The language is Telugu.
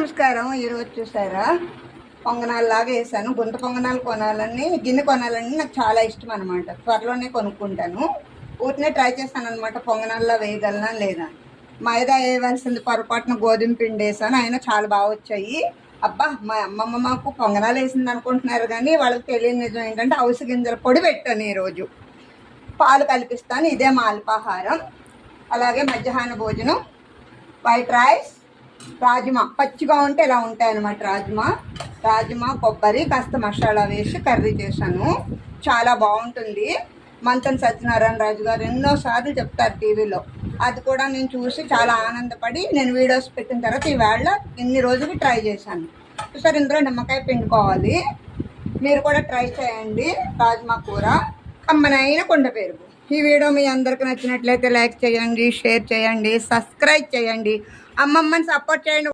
నమస్కారం. ఈరోజు చూసారా పొంగనాలు లాగా వేసాను. గుంత పొంగనాలు కొనాలని గిన్నె కొనాలని నాకు చాలా ఇష్టం అనమాట. త్వరలోనే కొనుక్కుంటాను. ఊరినే ట్రై చేస్తాను అనమాట పొంగనాల్లో వేయగలనా లేదా. మైదా వేయవలసింది పొరపాటున గోధుమ పిండి వేసాను, అయినా చాలా బాగా వచ్చాయి. అబ్బా, మా అమ్మమ్మ మాకు పొంగనాలు వేసింది అనుకుంటున్నారు, కానీ వాళ్ళకి తెలియని నిజం ఏంటంటే అవిసె గింజల పొడి పెట్టాను. ఈరోజు పాలు కల్పిస్తాను. ఇదే మా అల్పాహారం. అలాగే మధ్యాహ్న భోజనం వైట్ రైస్, రాజ్మా. పచ్చిగా ఉంటే ఇలా ఉంటాయన్నమాట. రాజ్మా కొబ్బరి కాస్త మసాలా వేసి కర్రీ చేశాను. చాలా బాగుంటుంది. మంతన్ సత్యనారాయణ రాజు గారు ఎన్నోసార్లు చెప్తారు టీవీలో. అది కూడా నేను చూసి చాలా ఆనందపడి నేను వీడియోస్ పెట్టిన తర్వాత ఈవేళ ఇన్ని రోజులు ట్రై చేశాను. చూసారు, ఇందులో నిమ్మకాయ పిండుకోవాలి. మీరు కూడా ట్రై చేయండి. రాజ్మా కూర కమ్మనైన కుండ పెరుగు. ఈ వీడియో మీ అందరికి నచ్చినట్లయితే లైక్ చేయండి, షేర్ చేయండి, సబ్స్క్రైబ్ చేయండి. అమ్మమ్మని సపోర్ట్ చేయండి.